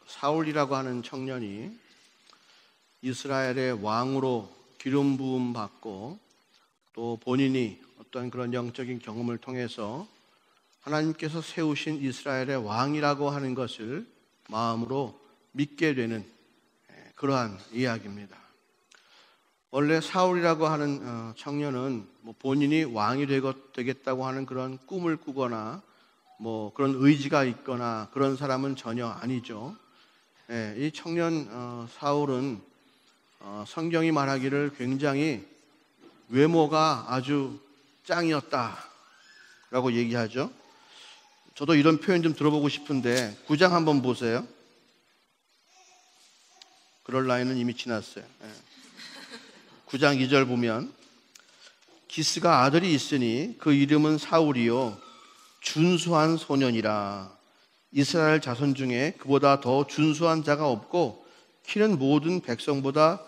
사울이라고 하는 청년이 이스라엘의 왕으로 기름 부음 받고 또 본인이 어떤 그런 영적인 경험을 통해서 하나님께서 세우신 이스라엘의 왕이라고 하는 것을 마음으로 믿게 되는 그러한 이야기입니다. 원래 사울이라고 하는 청년은 본인이 왕이 되겠다고 하는 그런 꿈을 꾸거나 그런 의지가 있거나 그런 사람은 전혀 아니죠. 이 청년 사울은 성경이 말하기를 굉장히 외모가 아주 짱이었다라고 얘기하죠. 저도 이런 표현 좀 들어보고 싶은데 9장 한번 보세요. 그럴 나이는 이미 지났어요. 9장 2절 보면 기스가 아들이 있으니 그 이름은 사울이요 준수한 소년이라. 이스라엘 자손 중에 그보다 더 준수한 자가 없고 키는 모든 백성보다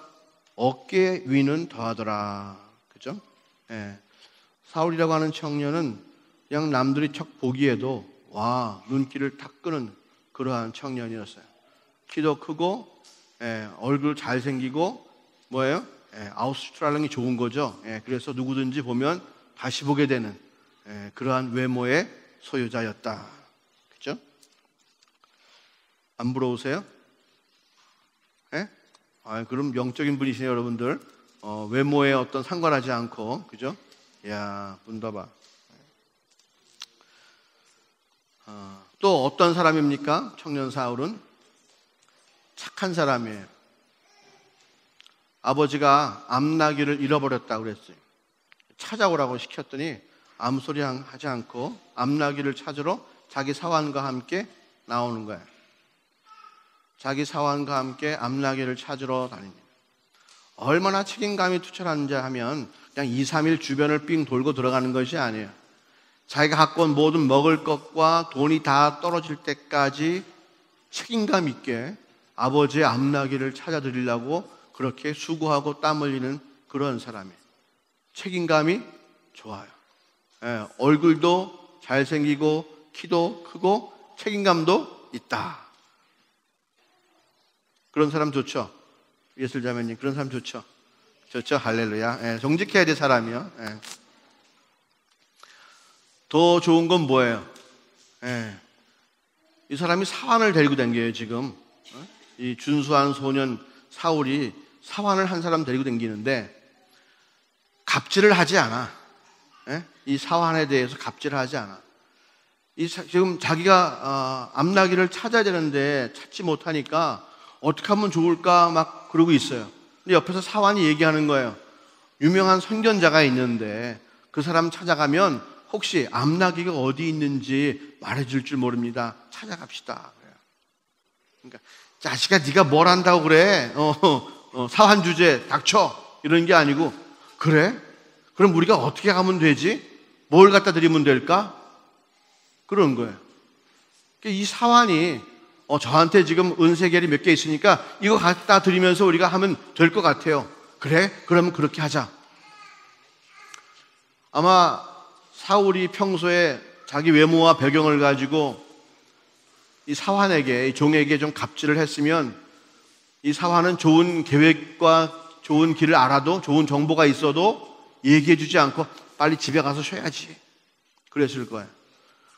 어깨 위는 더하더라. 그죠? 사울이라고 하는 청년은 그냥 남들이 척 보기에도 눈길을 탁 끄는 그러한 청년이었어요. 키도 크고 얼굴 잘생기고 아우스트랄링이 좋은 거죠. 그래서 누구든지 보면 다시 보게 되는 그러한 외모의 소유자였다. 그죠? 안 부러우세요? 그럼 영적인 분이시네요, 여러분들. 외모에 어떤 상관하지 않고, 그죠? 이야, 문다봐. 또 어떤 사람입니까? 청년 사울은 착한 사람이에요. 아버지가 암나귀를 잃어버렸다고 그랬어요. 찾아오라고 시켰더니 아무 소리 하지 않고 암나귀를 찾으러 자기 사환과 함께 나오는 거예요. 자기 사환과 함께 암나귀를 찾으러 다닙니다. 얼마나 책임감이 투철한지 하면 그냥 2, 3일 주변을 삥 돌고 들어가는 것이 아니에요. 자기가 갖고 온 모든 먹을 것과 돈이 다 떨어질 때까지 책임감 있게 아버지의 암나귀를 찾아드리려고 그렇게 수고하고 땀 흘리는 그런 사람이에요. 책임감이 좋아요. 얼굴도 잘생기고 키도 크고 책임감도 있다. 그런 사람 좋죠? 예술자매님, 그런 사람 좋죠? 좋죠? 할렐루야. 정직해야 될 사람이요. 더 좋은 건 뭐예요? 이 사람이 사환을 데리고 다녀요, 지금. 이 준수한 소년 사울이 사환을 한 사람 데리고 다니는데 갑질을 하지 않아. 이 사환에 대해서 갑질을 하지 않아. 지금 자기가 암나귀를 찾아야 되는데 찾지 못하니까 어떻게 하면 좋을까 막 그러고 있어요. 근데 옆에서 사환이 얘기하는 거예요. 유명한 선견자가 있는데 그 사람 찾아가면 혹시 암나귀가 어디 있는지 말해줄 줄 모릅니다. 찾아갑시다. 그러니까 자식아 네가 뭘 한다고 그래? 사환 주제 닥쳐 이런 게 아니고 그래? 그럼 우리가 어떻게 가면 되지? 뭘 갖다 드리면 될까? 그런 거예요. 이 사환이 저한테 지금 은세겔이 몇 개 있으니까 이거 갖다 드리면서 우리가 하면 될 것 같아요. 그래? 그러면 그렇게 하자. 아마 사울이 평소에 자기 외모와 배경을 가지고 이 사환에게, 이 종에게 좀 갑질을 했으면 이 사환은 좋은 계획과 좋은 길을 알아도 좋은 정보가 있어도 얘기해 주지 않고 빨리 집에 가서 쉬어야지 그랬을 거예요.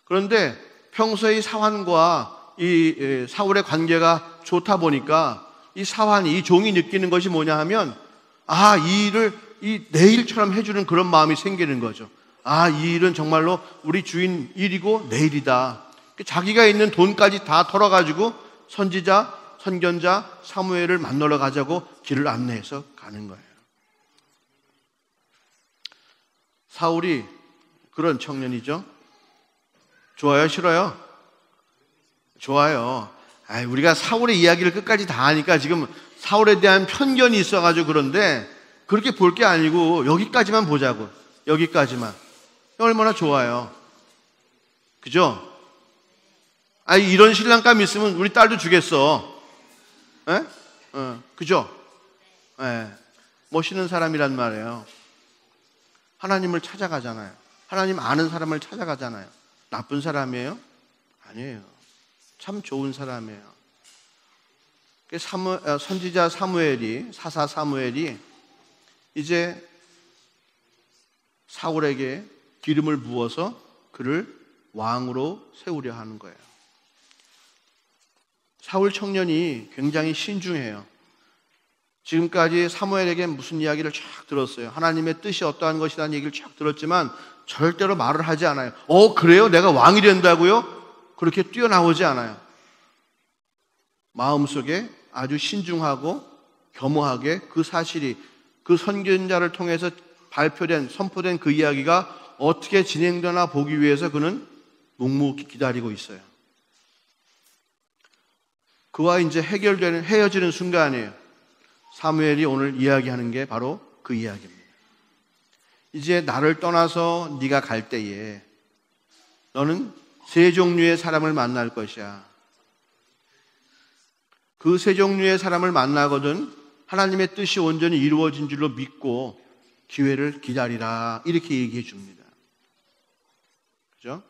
그런데 평소에 이 사환과 이 사울의 관계가 좋다 보니까 이 사환이, 이 종이 느끼는 것이 뭐냐 하면 이 일을 내 일처럼 해주는 그런 마음이 생기는 거죠. 이 일은 정말로 우리 주인 일이고 내 일이다. 자기가 있는 돈까지 다 털어가지고 선지자, 선견자 사무엘을 만나러 가자고 길을 안내해서 가는 거예요. 사울이 그런 청년이죠. 좋아요, 싫어요? 좋아요. 우리가 사울의 이야기를 끝까지 다 하니까 지금 사울에 대한 편견이 있어가지고 그런데 그렇게 볼 게 아니고 여기까지만 보자고. 여기까지만. 얼마나 좋아요. 그죠? 이런 신랑감 있으면 우리 딸도 주겠어. 그죠? 멋있는 사람이란 말이에요. 하나님을 찾아가잖아요. 하나님 아는 사람을 찾아가잖아요. 나쁜 사람이에요? 아니에요. 참 좋은 사람이에요. 선지자 사사 사무엘이 이제 사울에게 기름을 부어서 그를 왕으로 세우려 하는 거예요. 사울 청년이 굉장히 신중해요. 지금까지 사무엘에게 무슨 이야기를 쫙 들었어요. 하나님의 뜻이 어떠한 것이라는 얘기를 쫙 들었지만 절대로 말을 하지 않아요. 그래요? 내가 왕이 된다고요? 그렇게 뛰어나오지 않아요. 마음속에 아주 신중하고 겸허하게 그 사실이 그 선견자를 통해서 선포된 그 이야기가 어떻게 진행되나 보기 위해서 그는 묵묵히 기다리고 있어요. 그와 이제 헤어지는 순간이에요. 사무엘이 오늘 이야기하는 게 바로 그 이야기입니다. 이제 나를 떠나서 네가 갈 때에 너는 세 종류의 사람을 만날 것이야. 그 세 종류의 사람을 만나거든 하나님의 뜻이 온전히 이루어진 줄로 믿고 기회를 기다리라, 이렇게 얘기해 줍니다. 그죠?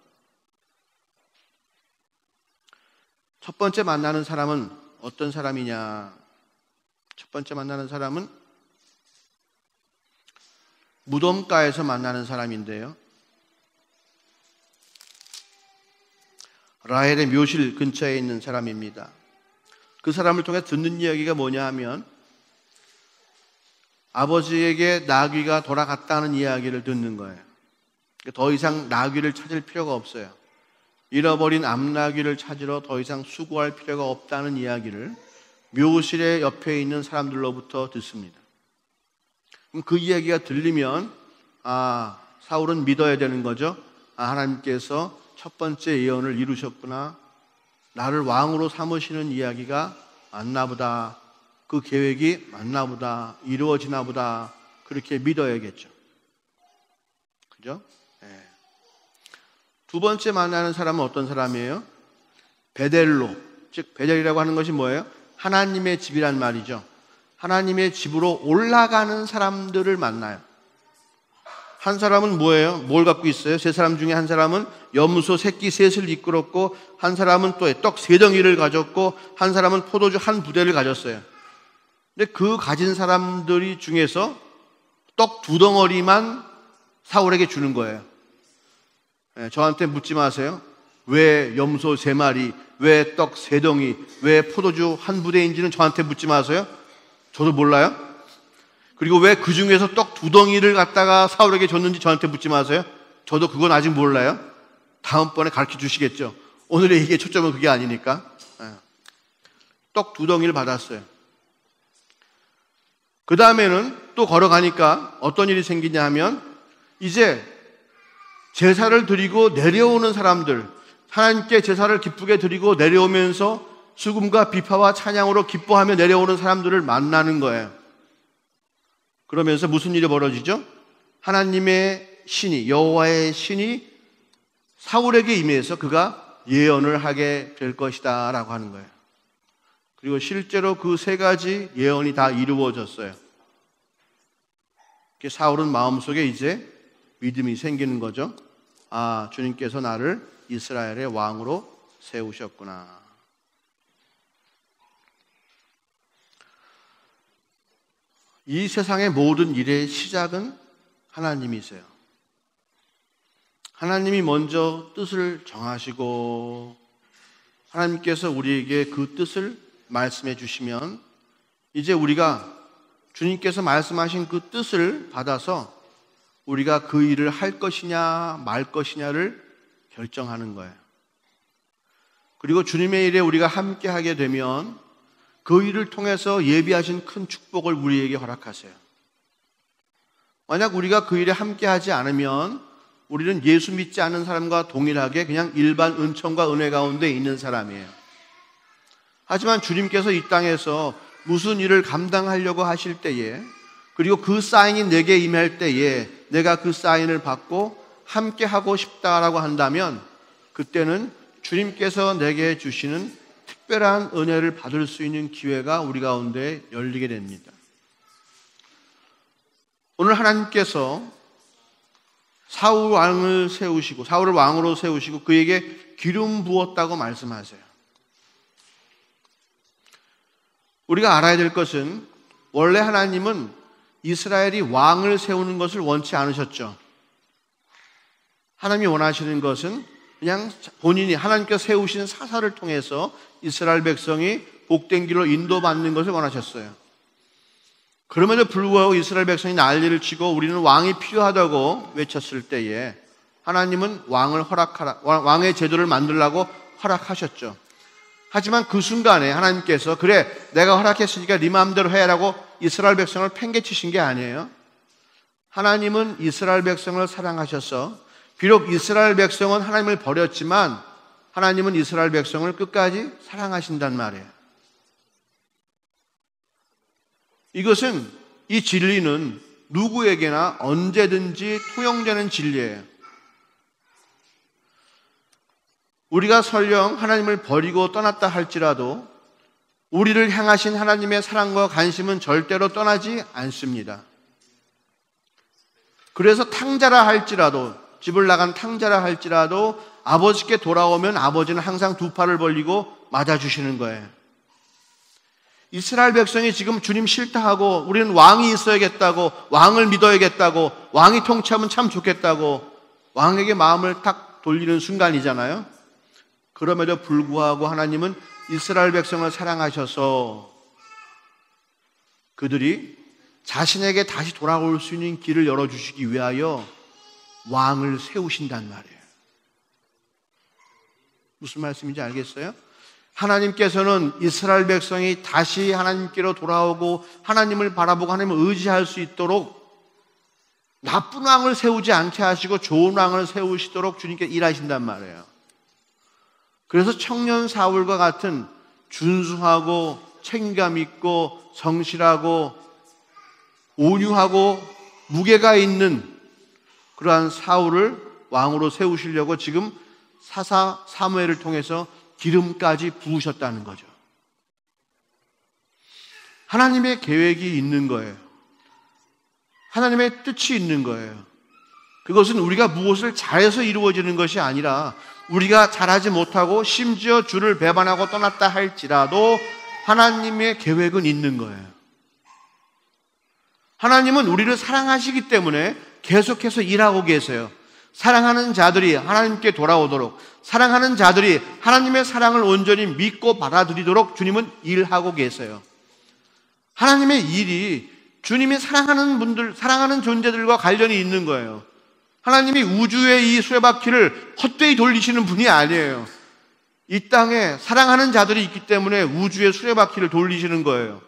첫 번째 만나는 사람은 어떤 사람이냐? 첫 번째 만나는 사람은 무덤가에서 만나는 사람인데요. 라헬의 묘실 근처에 있는 사람입니다. 그 사람을 통해 듣는 이야기가 뭐냐 하면 아버지에게 나귀가 돌아갔다는 이야기를 듣는 거예요. 더 이상 나귀를 찾을 필요가 없어요. 잃어버린 암나귀를 찾으러 더 이상 수고할 필요가 없다는 이야기를 묘실의 옆에 있는 사람들로부터 듣습니다. 그럼 그 이야기가 들리면 사울은 믿어야 되는 거죠. 하나님께서 첫 번째 예언을 이루셨구나. 나를 왕으로 삼으시는 이야기가 맞나보다. 그 계획이 맞나보다. 이루어지나보다. 그렇게 믿어야겠죠. 그죠? 네. 두 번째 만나는 사람은 어떤 사람이에요? 베델로. 즉 베델이라고 하는 것이 뭐예요? 하나님의 집이란 말이죠. 하나님의 집으로 올라가는 사람들을 만나요. 한 사람은 뭐예요? 뭘 갖고 있어요? 세 사람 중에 한 사람은 염소 새끼 셋을 이끌었고, 한 사람은 또 떡 세 덩이를 가졌고, 한 사람은 포도주 한 부대를 가졌어요. 근데 그 가진 사람들이 중에서 떡 두 덩어리만 사울에게 주는 거예요. 저한테 묻지 마세요. 왜 염소 세 마리, 왜 떡 세 덩이, 왜 포도주 한 부대인지는 저한테 묻지 마세요. 저도 몰라요. 그리고 왜 그 중에서 떡 두 덩이를 갖다가 사울에게 줬는지 저한테 묻지 마세요. 저도 그건 아직 몰라요. 다음번에 가르쳐 주시겠죠. 오늘의 얘기의 초점은 그게 아니니까. 떡 두 덩이를 받았어요. 그 다음에는 또 걸어가니까 어떤 일이 생기냐 하면 이제 제사를 드리고 내려오는 사람들, 하나님께 제사를 기쁘게 드리고 내려오면서 수금과 비파와 찬양으로 기뻐하며 내려오는 사람들을 만나는 거예요. 그러면서 무슨 일이 벌어지죠? 하나님의 신이, 여호와의 신이 사울에게 임해서 그가 예언을 하게 될 것이다 라고 하는 거예요. 그리고 실제로 그 세 가지 예언이 다 이루어졌어요. 사울은 마음속에 이제 믿음이 생기는 거죠. 주님께서 나를 이스라엘의 왕으로 세우셨구나. 이 세상의 모든 일의 시작은 하나님이세요. 하나님이 먼저 뜻을 정하시고 하나님께서 우리에게 그 뜻을 말씀해 주시면 이제 우리가 주님께서 말씀하신 그 뜻을 받아서 우리가 그 일을 할 것이냐 말 것이냐를 결정하는 거예요. 그리고 주님의 일에 우리가 함께 하게 되면 그 일을 통해서 예비하신 큰 축복을 우리에게 허락하세요. 만약 우리가 그 일에 함께 하지 않으면 우리는 예수 믿지 않는 사람과 동일하게 그냥 일반 은총과 은혜 가운데 있는 사람이에요. 하지만 주님께서 이 땅에서 무슨 일을 감당하려고 하실 때에, 그리고 그 사인이 내게 임할 때에 내가 그 사인을 받고 함께 하고 싶다라고 한다면 그때는 주님께서 내게 주시는 특별한 은혜를 받을 수 있는 기회가 우리 가운데 열리게 됩니다. 오늘 하나님께서 사울을 왕으로 세우시고 그에게 기름 부었다고 말씀하세요. 우리가 알아야 될 것은 원래 하나님은 이스라엘이 왕을 세우는 것을 원치 않으셨죠. 하나님이 원하시는 것은 그냥 본인이 하나님께서 세우신 사사를 통해서 이스라엘 백성이 복된 길로 인도받는 것을 원하셨어요. 그럼에도 불구하고 이스라엘 백성이 난리를 치고 우리는 왕이 필요하다고 외쳤을 때에 하나님은 왕의 제도를 만들라고 허락하셨죠. 하지만 그 순간에 하나님께서 그래 내가 허락했으니까 네 마음대로 해라고 이스라엘 백성을 팽개치신 게 아니에요. 하나님은 이스라엘 백성을 사랑하셔서 비록 이스라엘 백성은 하나님을 버렸지만 하나님은 이스라엘 백성을 끝까지 사랑하신단 말이에요. 이 진리는 누구에게나 언제든지 통용되는 진리예요. 우리가 설령 하나님을 버리고 떠났다 할지라도 우리를 향하신 하나님의 사랑과 관심은 절대로 떠나지 않습니다. 그래서 탕자라 할지라도, 집을 나간 탕자라 할지라도 아버지께 돌아오면 아버지는 항상 두 팔을 벌리고 맞아주시는 거예요. 이스라엘 백성이 지금 주님 싫다 하고 우리는 왕이 있어야겠다고, 왕을 믿어야겠다고, 왕이 통치하면 참 좋겠다고 왕에게 마음을 탁 돌리는 순간이잖아요. 그럼에도 불구하고 하나님은 이스라엘 백성을 사랑하셔서 그들이 자신에게 다시 돌아올 수 있는 길을 열어주시기 위하여 왕을 세우신단 말이에요. 무슨 말씀인지 알겠어요? 하나님께서는 이스라엘 백성이 다시 하나님께로 돌아오고 하나님을 바라보고 하나님을 의지할 수 있도록 나쁜 왕을 세우지 않게 하시고 좋은 왕을 세우시도록 주님께 일하신단 말이에요. 그래서 청년 사울과 같은 준수하고 책임감 있고 성실하고 온유하고 무게가 있는 그러한 사울을 왕으로 세우시려고 지금 사사 사무엘을 통해서 기름까지 부으셨다는 거죠. 하나님의 계획이 있는 거예요. 하나님의 뜻이 있는 거예요. 그것은 우리가 무엇을 잘해서 이루어지는 것이 아니라 우리가 잘하지 못하고 심지어 주를 배반하고 떠났다 할지라도 하나님의 계획은 있는 거예요. 하나님은 우리를 사랑하시기 때문에 계속해서 일하고 계세요. 사랑하는 자들이 하나님께 돌아오도록, 사랑하는 자들이 하나님의 사랑을 온전히 믿고 받아들이도록 주님은 일하고 계세요. 하나님의 일이 주님이 사랑하는 분들, 사랑하는 존재들과 관련이 있는 거예요. 하나님이 우주의 이 수레바퀴를 헛되이 돌리시는 분이 아니에요. 이 땅에 사랑하는 자들이 있기 때문에 우주의 수레바퀴를 돌리시는 거예요.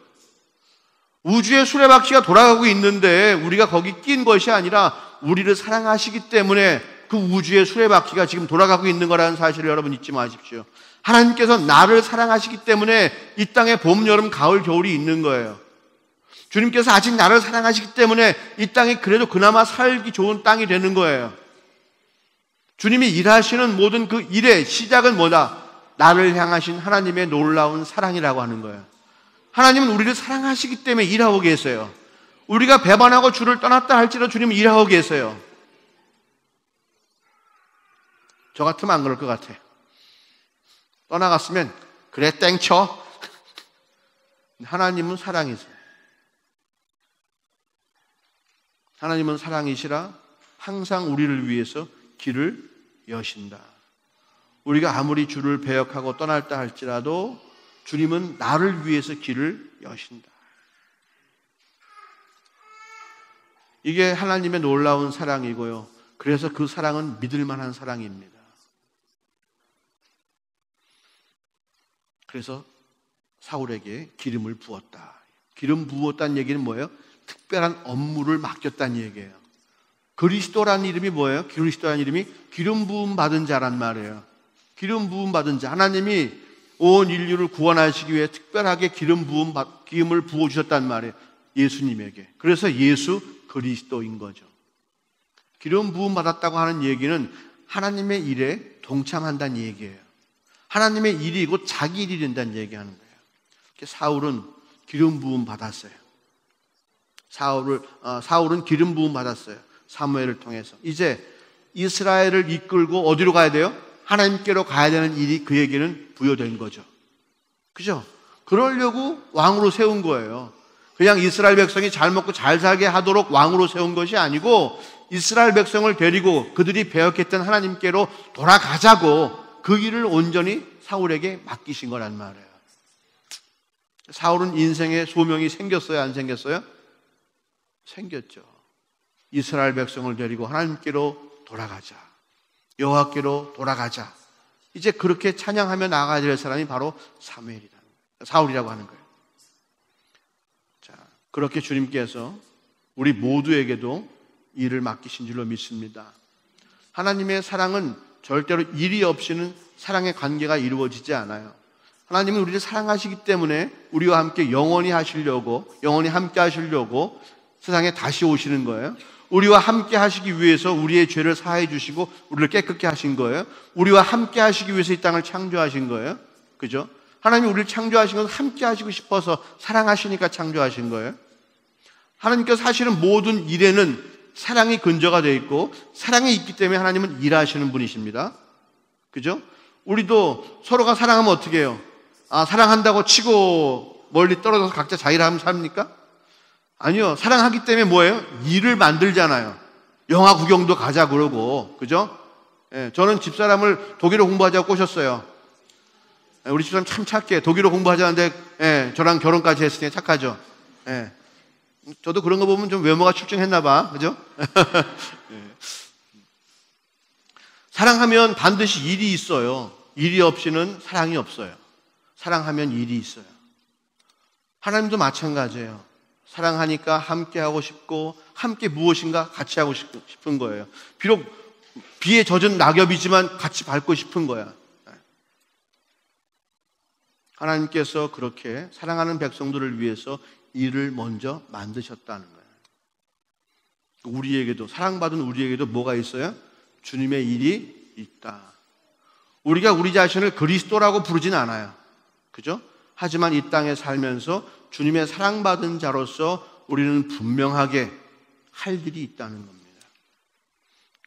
우주의 수레바퀴가 돌아가고 있는데 우리가 거기 낀 것이 아니라 우리를 사랑하시기 때문에 그 우주의 수레바퀴가 지금 돌아가고 있는 거라는 사실을 여러분 잊지 마십시오. 하나님께서 나를 사랑하시기 때문에 이 땅에 봄, 여름, 가을, 겨울이 있는 거예요. 주님께서 아직 나를 사랑하시기 때문에 이 땅이 그래도 그나마 살기 좋은 땅이 되는 거예요. 주님이 일하시는 모든 그 일의 시작은 뭐다? 나를 향하신 하나님의 놀라운 사랑이라고 하는 거예요. 하나님은 우리를 사랑하시기 때문에 일하고 계세요. 우리가 배반하고 주를 떠났다 할지라도 주님은 일하고 계세요. 저 같으면 안 그럴 것 같아. 떠나갔으면 그래 땡쳐. 하나님은 사랑이세요. 하나님은 사랑이시라 항상 우리를 위해서 길을 여신다. 우리가 아무리 주를 배역하고 떠날다 할지라도 주님은 나를 위해서 길을 여신다. 이게 하나님의 놀라운 사랑이고요. 그래서 그 사랑은 믿을 만한 사랑입니다. 그래서 사울에게 기름을 부었다. 기름 부었다는 얘기는 뭐예요? 특별한 업무를 맡겼다는 얘기예요. 그리스도라는 이름이 뭐예요? 그리스도라는 이름이 기름 부음 받은 자란 말이에요. 기름 부음 받은 자. 하나님이 온 인류를 구원하시기 위해 특별하게 기름을 부어주셨단 말이에요. 예수님에게. 그래서 예수 그리스도인 거죠. 기름 부음 받았다고 하는 얘기는 하나님의 일에 동참한다는 얘기예요. 하나님의 일이 곧 자기 일이 된다는 얘기하는 거예요. 사울은 기름 부음 받았어요. 사울은 기름 부음 받았어요. 사무엘을 통해서. 이제 이스라엘을 이끌고 어디로 가야 돼요? 하나님께로 가야 되는 일이 그에게는 부여된 거죠. 그죠? 그러려고 왕으로 세운 거예요. 그냥 이스라엘 백성이 잘 먹고 잘 살게 하도록 왕으로 세운 것이 아니고 이스라엘 백성을 데리고 그들이 배역했던 하나님께로 돌아가자고 그 일을 온전히 사울에게 맡기신 거란 말이에요. 사울은 인생의 소명이 생겼어요? 안 생겼어요? 생겼죠. 이스라엘 백성을 데리고 하나님께로 돌아가자. 여호와께로 돌아가자. 이제 그렇게 찬양하며 나아가야 될 사람이 바로 사울이라고 하는 거예요. 자, 그렇게 주님께서 우리 모두에게도 일을 맡기신 줄로 믿습니다. 하나님의 사랑은 절대로 일이 없이는 사랑의 관계가 이루어지지 않아요. 하나님은 우리를 사랑하시기 때문에 우리와 함께 영원히 함께 하시려고 세상에 다시 오시는 거예요. 우리와 함께 하시기 위해서 우리의 죄를 사해 주시고 우리를 깨끗게 하신 거예요. 우리와 함께 하시기 위해서 이 땅을 창조하신 거예요. 그죠? 하나님이 우리를 창조하신 건 함께 하시고 싶어서 사랑하시니까 창조하신 거예요. 하나님께서 하시는 모든 일에는 사랑이 근저가 되어 있고 사랑이 있기 때문에 하나님은 일하시는 분이십니다. 그죠? 우리도 서로가 사랑하면 어떻게 해요? 사랑한다고 치고 멀리 떨어져서 각자 자기를 하면 삽니까? 아니요. 사랑하기 때문에 뭐예요? 일을 만들잖아요. 영화 구경도 가자 그러고. 그죠? 예, 저는 집사람을 독일어 공부하자고 꼬셨어요. 예, 우리 집사람 참 착해. 독일어 공부하자는데 예, 저랑 결혼까지 했으니 착하죠. 예. 저도 그런 거 보면 좀 외모가 출중했나 봐. 그죠? 예. 사랑하면 반드시 일이 있어요. 일이 없이는 사랑이 없어요. 사랑하면 일이 있어요. 하나님도 마찬가지예요. 사랑하니까 함께 하고 싶고 함께 무엇인가 같이 하고 싶은 거예요. 비록 비에 젖은 낙엽이지만 같이 밟고 싶은 거야. 하나님께서 그렇게 사랑하는 백성들을 위해서 일을 먼저 만드셨다는 거예요. 우리에게도, 사랑받은 우리에게도 뭐가 있어요? 주님의 일이 있다. 우리가 우리 자신을 그리스도라고 부르진 않아요. 그죠? 하지만 이 땅에 살면서 주님의 사랑받은 자로서 우리는 분명하게 할 일이 있다는 겁니다.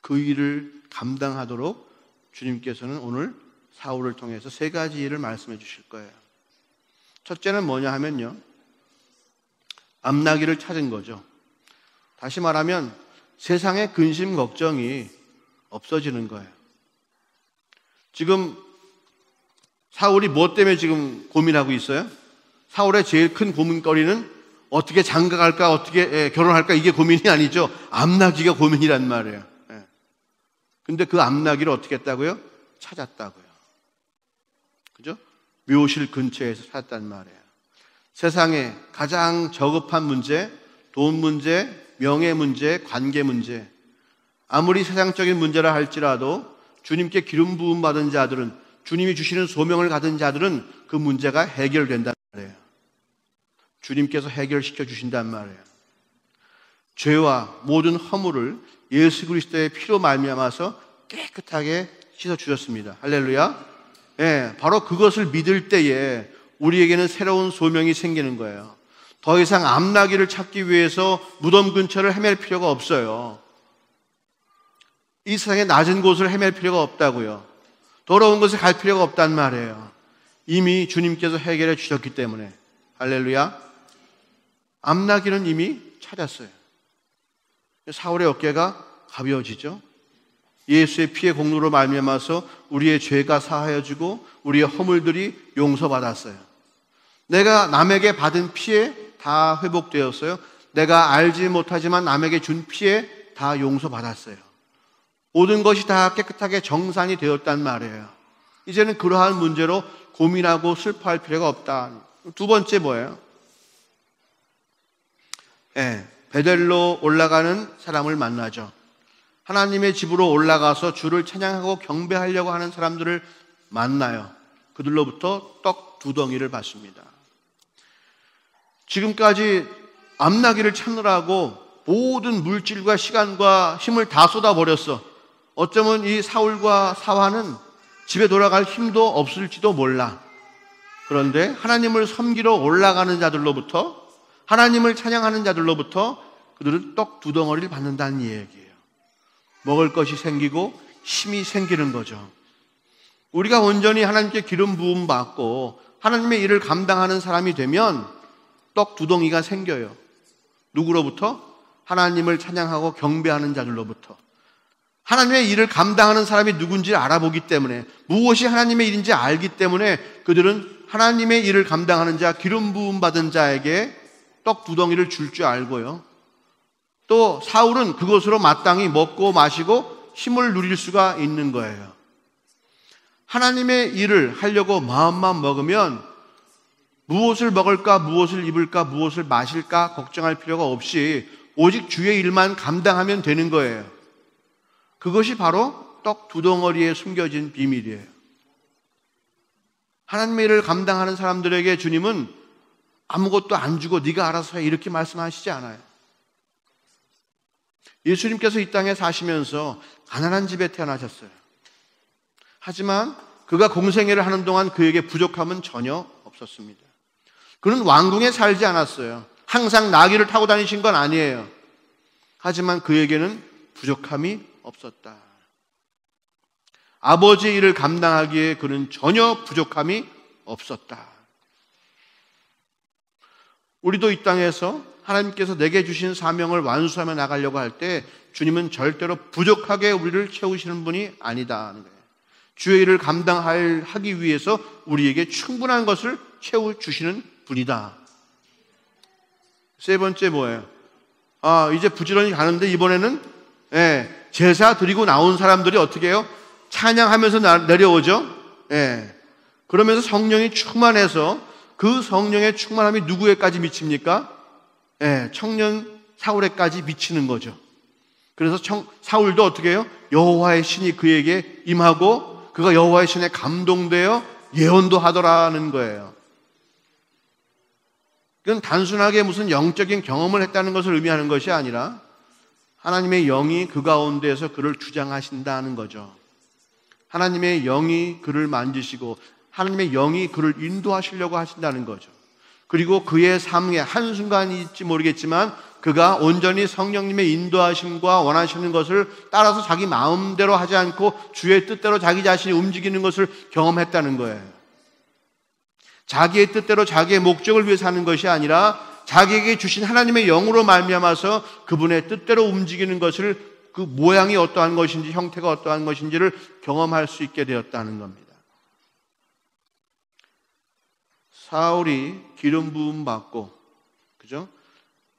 그 일을 감당하도록 주님께서는 오늘 사울을 통해서 3가지 일을 말씀해 주실 거예요. 첫째는 뭐냐 하면요, 암나기를 찾은 거죠. 다시 말하면 세상의 근심 걱정이 없어지는 거예요. 지금 사울이 뭐 때문에 지금 고민하고 있어요? 사울의 제일 큰 고민거리는 어떻게 장가갈까, 어떻게 결혼할까, 이게 고민이 아니죠. 암나기가 고민이란 말이에요. 근데 그 암나기를 어떻게 했다고요? 찾았다고요. 그죠? 묘실 근처에서 찾았단 말이에요. 세상에 가장 저급한 문제, 돈 문제, 명예 문제, 관계 문제, 아무리 세상적인 문제라 할지라도 주님께 기름 부음 받은 자들은, 주님이 주시는 소명을 가진 자들은 그 문제가 해결된단 말이에요. 주님께서 해결시켜 주신단 말이에요. 죄와 모든 허물을 예수 그리스도의 피로 말미암아서 깨끗하게 씻어 주셨습니다. 할렐루야. 예, 바로 그것을 믿을 때에 우리에게는 새로운 소명이 생기는 거예요. 더 이상 암나기를 찾기 위해서 무덤 근처를 헤맬 필요가 없어요. 이 세상의 낮은 곳을 헤맬 필요가 없다고요. 더러운 곳에 갈 필요가 없단 말이에요. 이미 주님께서 해결해 주셨기 때문에. 할렐루야. 암나기는 이미 찾았어요. 사울의 어깨가 가벼워지죠. 예수의 피의 공로로 말미암아서 우리의 죄가 사하여지고 우리의 허물들이 용서받았어요. 내가 남에게 받은 피해 다 회복되었어요. 내가 알지 못하지만 남에게 준 피해 다 용서받았어요. 모든 것이 다 깨끗하게 정산이 되었단 말이에요. 이제는 그러한 문제로 고민하고 슬퍼할 필요가 없다. 두 번째 뭐예요? 베델로 올라가는 사람을 만나죠. 하나님의 집으로 올라가서 주를 찬양하고 경배하려고 하는 사람들을 만나요. 그들로부터 떡 2덩이를 받습니다. 지금까지 암나기를 찾느라고 모든 물질과 시간과 힘을 다 쏟아버렸어. 어쩌면 이 사울과 사화는 집에 돌아갈 힘도 없을지도 몰라. 그런데 하나님을 섬기러 올라가는 자들로부터, 하나님을 찬양하는 자들로부터 그들은 떡 2덩어리를 받는다는 얘기예요. 먹을 것이 생기고 힘이 생기는 거죠. 우리가 온전히 하나님께 기름 부음 받고 하나님의 일을 감당하는 사람이 되면 떡 두덩이가 생겨요. 누구로부터? 하나님을 찬양하고 경배하는 자들로부터. 하나님의 일을 감당하는 사람이 누군지 알아보기 때문에, 무엇이 하나님의 일인지 알기 때문에 그들은 하나님의 일을 감당하는 자, 기름 부음 받은 자에게 떡 두덩이를 줄 줄 알고요. 또 사울은 그것으로 마땅히 먹고 마시고 힘을 누릴 수가 있는 거예요. 하나님의 일을 하려고 마음만 먹으면 무엇을 먹을까, 무엇을 입을까, 무엇을 마실까 걱정할 필요가 없이 오직 주의 일만 감당하면 되는 거예요. 그것이 바로 떡 두 덩어리에 숨겨진 비밀이에요. 하나님의 일을 감당하는 사람들에게 주님은 아무것도 안 주고 네가 알아서 해 이렇게 말씀하시지 않아요. 예수님께서 이 땅에 사시면서 가난한 집에 태어나셨어요. 하지만 그가 공생애를 하는 동안 그에게 부족함은 전혀 없었습니다. 그는 왕궁에 살지 않았어요. 항상 나귀를 타고 다니신 건 아니에요. 하지만 그에게는 부족함이 없었다. 아버지의 일을 감당하기에 그는 전혀 부족함이 없었다. 우리도 이 땅에서 하나님께서 내게 주신 사명을 완수하며 나가려고 할 때 주님은 절대로 부족하게 우리를 채우시는 분이 아니다 하는 거예요. 주의 일을 감당하기 위해서 우리에게 충분한 것을 채워주시는 분이다. 세 번째 뭐예요? 이제 부지런히 가는데 이번에는 제사 드리고 나온 사람들이 어떻게 해요? 찬양하면서 내려오죠. 그러면서 성령이 충만해서 그 성령의 충만함이 누구에까지 미칩니까? 청년 사울에까지 미치는 거죠. 그래서 사울도 어떻게 해요? 여호와의 신이 그에게 임하고 그가 여호와의 신에 감동되어 예언도 하더라는 거예요. 그건 단순하게 무슨 영적인 경험을 했다는 것을 의미하는 것이 아니라 하나님의 영이 그 가운데에서 그를 주장하신다는 거죠. 하나님의 영이 그를 만지시고 하나님의 영이 그를 인도하시려고 하신다는 거죠. 그리고 그의 삶에 한순간일지 모르겠지만 그가 온전히 성령님의 인도하심과 원하시는 것을 따라서 자기 마음대로 하지 않고 주의 뜻대로 자기 자신이 움직이는 것을 경험했다는 거예요. 자기의 뜻대로 자기의 목적을 위해서 하는 것이 아니라 자기에게 주신 하나님의 영으로 말미암아서 그분의 뜻대로 움직이는 것을, 그 모양이 어떠한 것인지 형태가 어떠한 것인지를 경험할 수 있게 되었다는 겁니다. 사울이 기름 부음 받고, 그죠?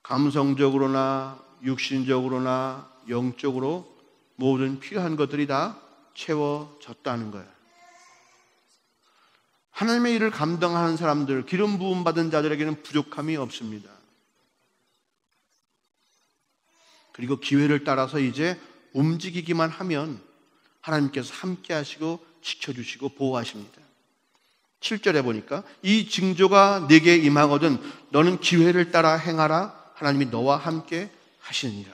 감성적으로나 육신적으로나 영적으로 모든 필요한 것들이 다 채워졌다는 거예요. 하나님의 일을 감당하는 사람들, 기름 부음 받은 자들에게는 부족함이 없습니다. 그리고 기회를 따라서 이제 움직이기만 하면 하나님께서 함께 하시고 지켜주시고 보호하십니다. 7절에 보니까 이 징조가 네게 임하거든 너는 기회를 따라 행하라. 하나님이 너와 함께 하시니라.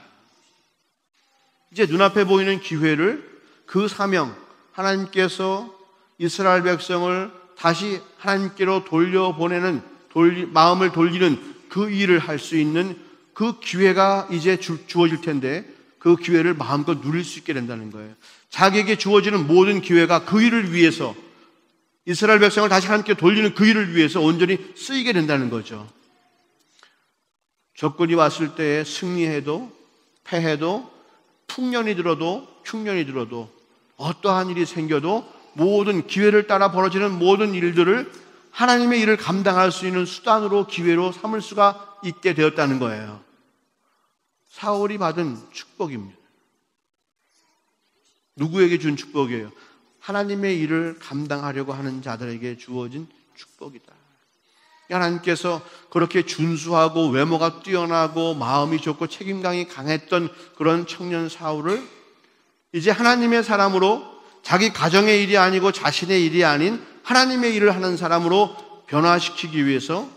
이제 눈앞에 보이는 기회를, 그 사명, 하나님께서 이스라엘 백성을 다시 하나님께로 돌려보내는, 마음을 돌리는 그 일을 할 수 있는 그 기회가 이제 주어질 텐데 그 기회를 마음껏 누릴 수 있게 된다는 거예요. 자기에게 주어지는 모든 기회가 그 일을 위해서, 이스라엘 백성을 다시 하나님께 돌리는 그 일을 위해서 온전히 쓰이게 된다는 거죠. 적군이 왔을 때에 승리해도 패해도 풍년이 들어도 흉년이 들어도 어떠한 일이 생겨도 모든 기회를 따라 벌어지는 모든 일들을 하나님의 일을 감당할 수 있는 수단으로, 기회로 삼을 수가 있게 되었다는 거예요. 사울이 받은 축복입니다. 누구에게 준 축복이에요? 하나님의 일을 감당하려고 하는 자들에게 주어진 축복이다. 하나님께서 그렇게 준수하고 외모가 뛰어나고 마음이 좋고 책임감이 강했던 그런 청년 사울을 이제 하나님의 사람으로, 자기 가정의 일이 아니고 자신의 일이 아닌 하나님의 일을 하는 사람으로 변화시키기 위해서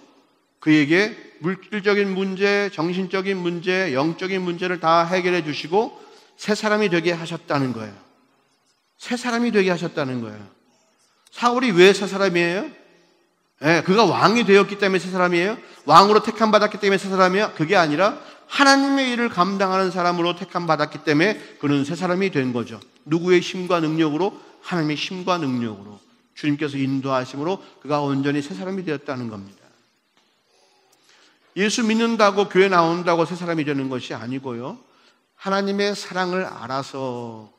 그에게 물질적인 문제, 정신적인 문제, 영적인 문제를 다 해결해 주시고 새 사람이 되게 하셨다는 거예요. 새 사람이 되게 하셨다는 거예요. 사울이 왜 새 사람이에요? 그가 왕이 되었기 때문에 새 사람이에요? 왕으로 택함 받았기 때문에 새 사람이에요? 그게 아니라 하나님의 일을 감당하는 사람으로 택함 받았기 때문에 그는 새 사람이 된 거죠. 누구의 힘과 능력으로? 하나님의 힘과 능력으로. 주님께서 인도하심으로 그가 온전히 새 사람이 되었다는 겁니다. 예수 믿는다고 교회 나온다고 새 사람이 되는 것이 아니고요. 하나님의 사랑을 알아서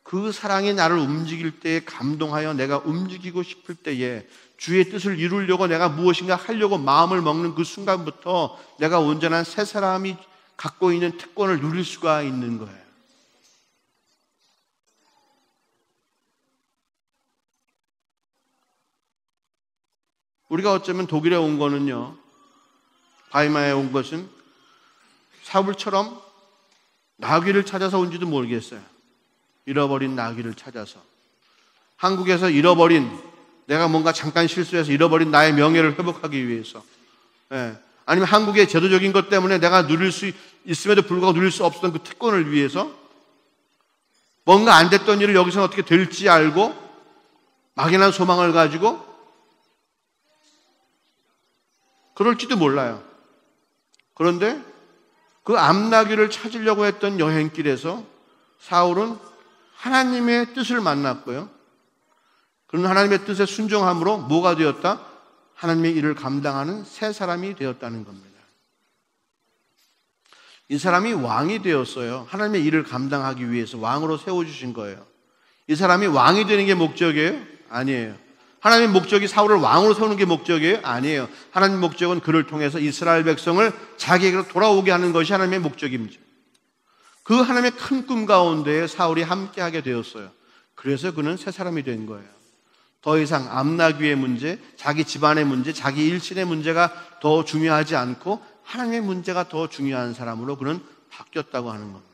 그 사랑이 나를 움직일 때에 감동하여 내가 움직이고 싶을 때에 주의 뜻을 이루려고 내가 무엇인가 하려고 마음을 먹는 그 순간부터 내가 온전한 새 사람이 갖고 있는 특권을 누릴 수가 있는 거예요. 우리가 어쩌면 독일에 온 거는요, 바이마에 온 것은 사울처럼 나귀를 찾아서 온지도 모르겠어요. 잃어버린 나귀를 찾아서. 한국에서 잃어버린, 내가 뭔가 잠깐 실수해서 잃어버린 나의 명예를 회복하기 위해서, 아니면 한국의 제도적인 것 때문에 내가 누릴 수 있음에도 불구하고 누릴 수 없었던 그 특권을 위해서 뭔가 안 됐던 일을 여기서 어떻게 될지 알고 막연한 소망을 가지고 그럴지도 몰라요. 그런데 그 암나귀를 찾으려고 했던 여행길에서 사울은 하나님의 뜻을 만났고요. 그런 하나님의 뜻에 순종함으로 뭐가 되었다? 하나님의 일을 감당하는 새 사람이 되었다는 겁니다. 이 사람이 왕이 되었어요. 하나님의 일을 감당하기 위해서 왕으로 세워주신 거예요. 이 사람이 왕이 되는 게 목적이에요? 아니에요. 하나님의 목적이 사울을 왕으로 세우는 게 목적이에요? 아니에요. 하나님의 목적은 그를 통해서 이스라엘 백성을 자기에게로 돌아오게 하는 것이 하나님의 목적입니다. 그 하나님의 큰 꿈 가운데 사울이 함께하게 되었어요. 그래서 그는 새 사람이 된 거예요. 더 이상 암나귀의 문제, 자기 집안의 문제, 자기 일신의 문제가 더 중요하지 않고 하나님의 문제가 더 중요한 사람으로 그는 바뀌었다고 하는 겁니다.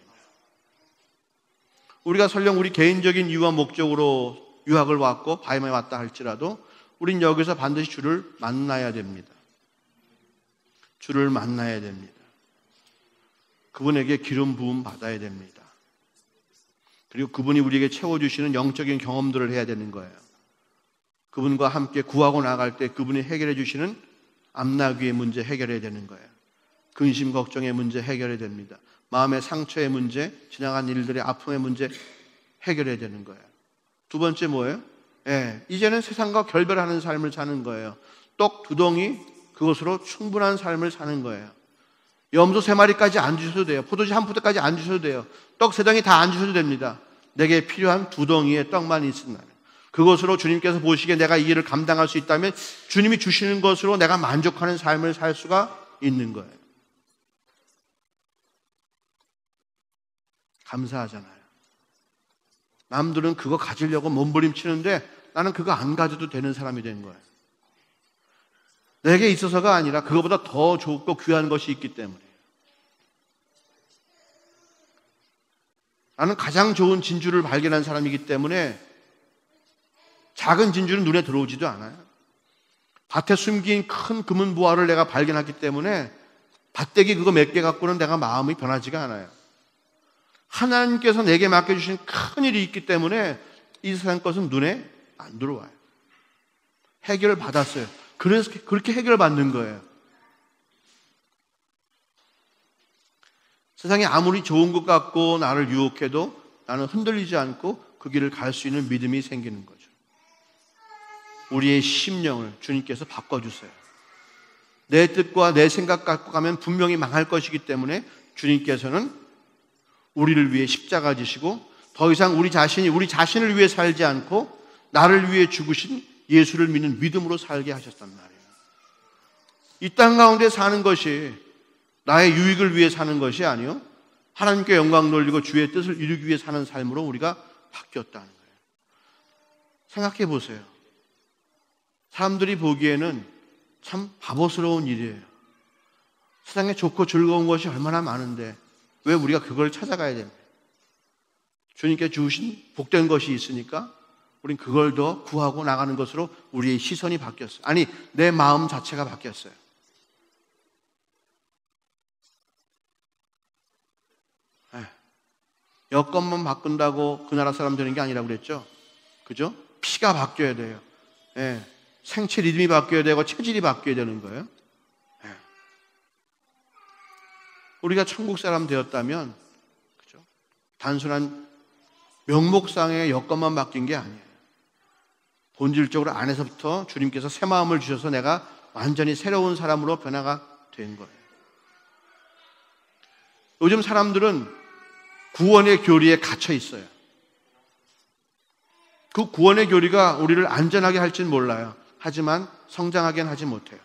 우리가 설령 우리 개인적인 이유와 목적으로 유학을 왔고 바이마에 왔다 할지라도 우린 여기서 반드시 주를 만나야 됩니다. 주를 만나야 됩니다. 그분에게 기름 부음 받아야 됩니다. 그리고 그분이 우리에게 채워주시는 영적인 경험들을 해야 되는 거예요. 그분과 함께 구하고 나갈 때 그분이 해결해 주시는 암나귀의 문제 해결해야 되는 거예요. 근심 걱정의 문제 해결해야 됩니다. 마음의 상처의 문제, 지나간 일들의 아픔의 문제 해결해야 되는 거예요. 두 번째 뭐예요? 이제는 세상과 결별하는 삶을 사는 거예요. 떡 두 덩이 그것으로 충분한 삶을 사는 거예요. 염소 3마리까지 안 주셔도 돼요. 포도주 한 포대까지 안 주셔도 돼요. 떡 3덩이 다 안 주셔도 됩니다. 내게 필요한 2덩이의 떡만 있으면 그것으로 주님께서 보시기에 내가 이 일을 감당할 수 있다면 주님이 주시는 것으로 내가 만족하는 삶을 살 수가 있는 거예요. 감사하잖아요. 남들은 그거 가지려고 몸부림치는데 나는 그거 안 가져도 되는 사람이 된 거예요. 내게 있어서가 아니라 그거보다 더 좋고 귀한 것이 있기 때문에. 나는 가장 좋은 진주를 발견한 사람이기 때문에 작은 진주는 눈에 들어오지도 않아요. 밭에 숨긴 큰 금은 보화를 내가 발견했기 때문에 밭대기 그거 몇 개 갖고는 내가 마음이 변하지가 않아요. 하나님께서 내게 맡겨주신 큰 일이 있기 때문에 이 세상 것은 눈에 안 들어와요. 해결을 받았어요. 그래서 그렇게 해결을 받는 거예요. 세상에 아무리 좋은 것 같고 나를 유혹해도 나는 흔들리지 않고 그 길을 갈 수 있는 믿음이 생기는 거죠. 우리의 심령을 주님께서 바꿔주세요. 내 뜻과 내 생각 갖고 가면 분명히 망할 것이기 때문에 주님께서는 우리를 위해 십자가 지시고 더 이상 우리 자신을 위해 살지 않고 나를 위해 죽으신 예수를 믿는 믿음으로 살게 하셨단 말이에요. 이 땅 가운데 사는 것이 나의 유익을 위해 사는 것이 아니요 하나님께 영광 돌리고 주의 뜻을 이루기 위해 사는 삶으로 우리가 바뀌었다는 거예요. 생각해 보세요. 사람들이 보기에는 참 바보스러운 일이에요. 세상에 좋고 즐거운 것이 얼마나 많은데 왜 우리가 그걸 찾아가야 됩니까? 주님께 주신 복된 것이 있으니까 우린 그걸 더 구하고 나가는 것으로 우리의 시선이 바뀌었어요. 아니, 내 마음 자체가 바뀌었어요. 여건만 바꾼다고 그 나라 사람 되는 게 아니라고 그랬죠? 그죠? 피가 바뀌어야 돼요. 생체 리듬이 바뀌어야 되고 체질이 바뀌어야 되는 거예요. 우리가 천국 사람 되었다면, 그죠? 단순한 명목상의 여건만 바뀐 게 아니에요. 본질적으로 안에서부터 주님께서 새 마음을 주셔서 내가 완전히 새로운 사람으로 변화가 된 거예요. 요즘 사람들은 구원의 교리에 갇혀 있어요. 그 구원의 교리가 우리를 안전하게 할지는 몰라요. 하지만 성장하게는 하지 못해요.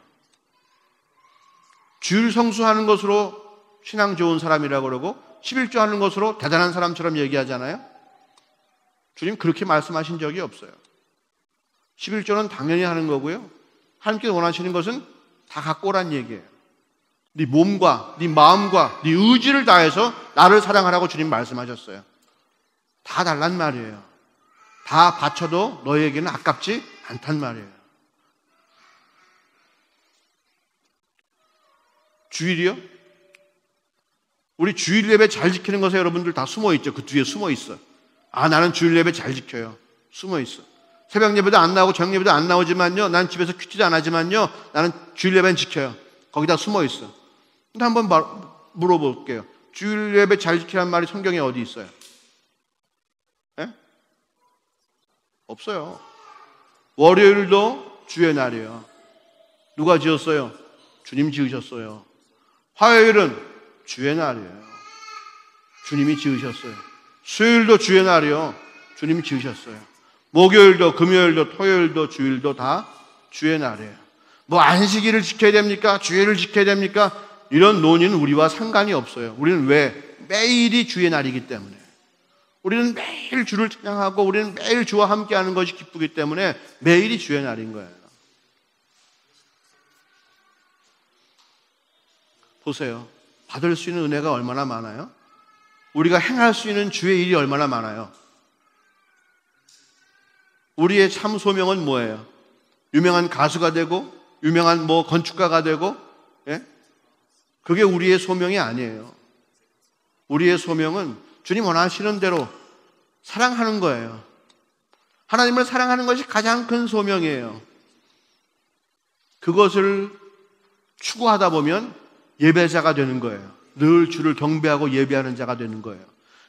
주일 성수하는 것으로 신앙 좋은 사람이라고 그러고 11조 하는 것으로 대단한 사람처럼 얘기하잖아요. 주님 그렇게 말씀하신 적이 없어요. 11조는 당연히 하는 거고요. 하나님께서 원하시는 것은 다 갖고 오란 얘기예요. 네 몸과 네 마음과 네 의지를 다해서 나를 사랑하라고 주님 말씀하셨어요. 다 달란 말이에요. 다 바쳐도 너희에게는 아깝지 않단 말이에요. 주일이요? 우리 주일 예배 잘 지키는 것에 여러분들 다 숨어 있죠. 그 뒤에 숨어 있어. 아, 나는 주일 예배 잘 지켜요. 숨어 있어. 새벽 예배도 안 나오고 저녁 예배도 안 나오지만요, 난 집에서 큐티도 안 하지만요, 나는 주일 예배는 지켜요. 거기다 숨어 있어. 근데 한번 물어볼게요. 주일 예배 잘 지키라는 말이 성경에 어디 있어요? 예? 없어요. 월요일도 주의 날이에요. 누가 지었어요? 주님 지으셨어요. 화요일은 주의 날이에요. 주님이 지으셨어요. 수요일도 주의 날이요. 주님이 지으셨어요. 목요일도 금요일도 토요일도 주일도 다 주의 날이에요. 뭐 안식일을 지켜야 됩니까? 주일을 지켜야 됩니까? 이런 논의는 우리와 상관이 없어요. 우리는 왜? 매일이 주의 날이기 때문에. 우리는 매일 주를 찬양하고 우리는 매일 주와 함께하는 것이 기쁘기 때문에 매일이 주의 날인 거예요. 보세요. 받을 수 있는 은혜가 얼마나 많아요? 우리가 행할 수 있는 주의 일이 얼마나 많아요? 우리의 참 소명은 뭐예요? 유명한 가수가 되고 유명한 건축가가 되고, 예? 그게 우리의 소명이 아니에요. 우리의 소명은 주님 원하시는 대로 사랑하는 거예요. 하나님을 사랑하는 것이 가장 큰 소명이에요. 그것을 추구하다 보면 예배자가 되는 거예요. 늘 주를 경배하고 예배하는 자가 되는 거예요.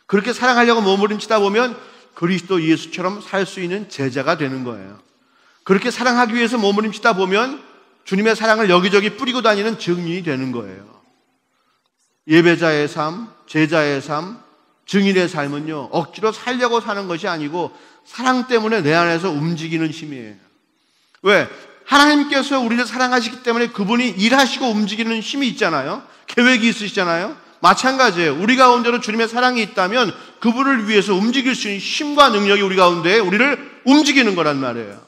그렇게 사랑하려고 몸부림치다 보면 그리스도 예수처럼 살 수 있는 제자가 되는 거예요. 그렇게 사랑하기 위해서 몸부림치다 보면 주님의 사랑을 여기저기 뿌리고 다니는 증인이 되는 거예요. 예배자의 삶, 제자의 삶, 증인의 삶은요, 억지로 살려고 사는 것이 아니고 사랑 때문에 내 안에서 움직이는 힘이에요. 왜? 하나님께서 우리를 사랑하시기 때문에 그분이 일하시고 움직이는 힘이 있잖아요. 계획이 있으시잖아요. 마찬가지예요. 우리 가운데로 주님의 사랑이 있다면 그분을 위해서 움직일 수 있는 힘과 능력이 우리 가운데 우리를 움직이는 거란 말이에요.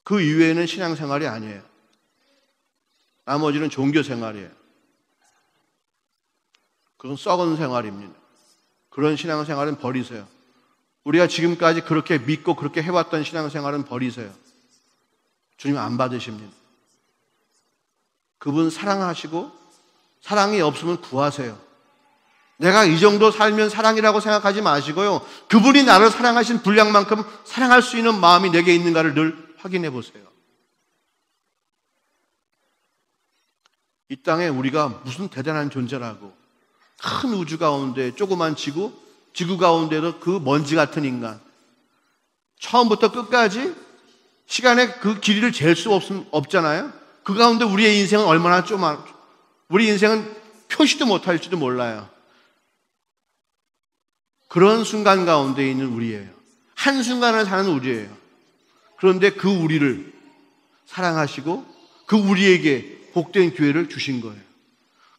그 이외에는 신앙생활이 아니에요. 나머지는 종교생활이에요. 그건 썩은 생활입니다. 그런 신앙생활은 버리세요. 우리가 지금까지 그렇게 믿고 그렇게 해왔던 신앙생활은 버리세요. 주님 안 받으십니다. 그분 사랑하시고 사랑이 없으면 구하세요. 내가 이 정도 살면 사랑이라고 생각하지 마시고요. 그분이 나를 사랑하신 분량만큼 사랑할 수 있는 마음이 내게 있는가를 늘 확인해 보세요. 이 땅에 우리가 무슨 대단한 존재라고, 큰 우주 가운데 조그만 지구 가운데도 그 먼지 같은 인간, 처음부터 끝까지 시간의 그 길이를 잴 수 없잖아요. 그 가운데 우리의 인생은 얼마나 우리 인생은 표시도 못할지도 몰라요. 그런 순간 가운데 있는 우리예요. 한순간을 사는 우리예요. 그런데 그 우리를 사랑하시고 그 우리에게 복된 기회를 주신 거예요.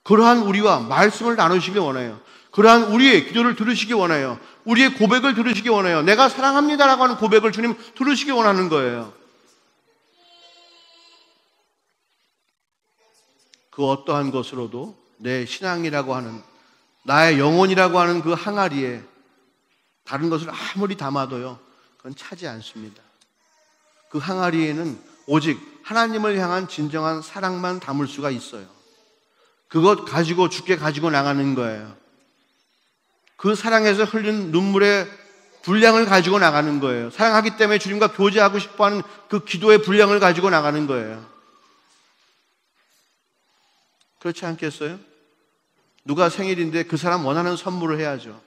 그러한 우리와 말씀을 나누시기 원해요. 그러한 우리의 기도를 들으시기 원해요. 우리의 고백을 들으시기 원해요. 내가 사랑합니다라고 하는 고백을 주님 들으시기 원하는 거예요. 그 어떠한 것으로도 내 신앙이라고 하는, 나의 영혼이라고 하는 그 항아리에 다른 것을 아무리 담아도요, 그건 차지 않습니다. 그 항아리에는 오직 하나님을 향한 진정한 사랑만 담을 수가 있어요. 그것 가지고 주께 가지고 나가는 거예요. 그 사랑에서 흘린 눈물의 분량을 가지고 나가는 거예요. 사랑하기 때문에 주님과 교제하고 싶어하는 그 기도의 분량을 가지고 나가는 거예요. 그렇지 않겠어요? 누가 생일인데 그 사람 원하는 선물을 해야죠.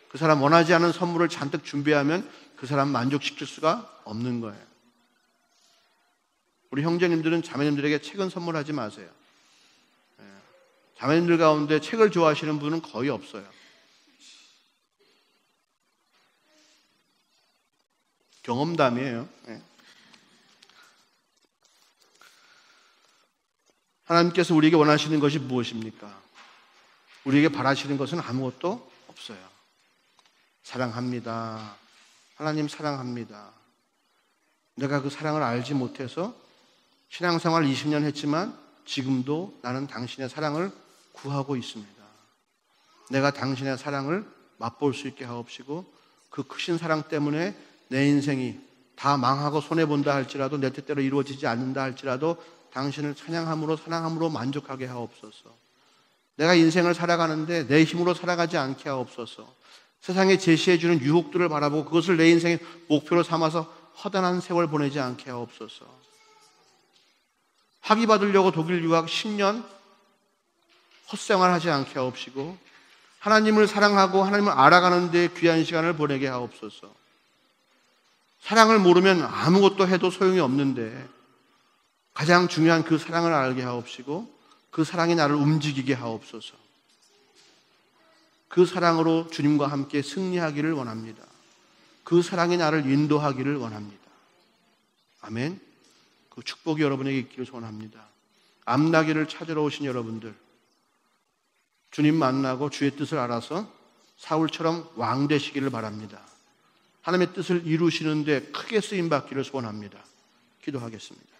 그 그 사람 원하지 않은 선물을 잔뜩 준비하면 그 사람 만족시킬 수가 없는 거예요. 우리 형제님들은 자매님들에게 책은 선물하지 마세요. 자매님들 가운데 책을 좋아하시는 분은 거의 없어요. 경험담이에요. 하나님께서 우리에게 원하시는 것이 무엇입니까? 우리에게 바라시는 것은 아무것도 없어요. 사랑합니다. 하나님 사랑합니다. 내가 그 사랑을 알지 못해서 신앙생활 20년 했지만 지금도 나는 당신의 사랑을 구하고 있습니다. 내가 당신의 사랑을 맛볼 수 있게 하옵시고 그 크신 사랑 때문에 내 인생이 다 망하고 손해본다 할지라도 내 뜻대로 이루어지지 않는다 할지라도 당신을 찬양함으로 사랑함으로 만족하게 하옵소서. 내가 인생을 살아가는데 내 힘으로 살아가지 않게 하옵소서. 세상에 제시해주는 유혹들을 바라보고 그것을 내 인생의 목표로 삼아서 허단한 세월 보내지 않게 하옵소서. 학위 받으려고 독일 유학 10년 헛생활하지 않게 하옵시고 하나님을 사랑하고 하나님을 알아가는 데 귀한 시간을 보내게 하옵소서. 사랑을 모르면 아무것도 해도 소용이 없는데 가장 중요한 그 사랑을 알게 하옵시고 그 사랑이 나를 움직이게 하옵소서. 그 사랑으로 주님과 함께 승리하기를 원합니다. 그 사랑이 나를 인도하기를 원합니다. 아멘. 그 축복이 여러분에게 있기를 소원합니다. 암나기를 찾으러 오신 여러분들, 주님 만나고 주의 뜻을 알아서 사울처럼 왕 되시기를 바랍니다. 하나님의 뜻을 이루시는데 크게 쓰임받기를 소원합니다. 기도하겠습니다.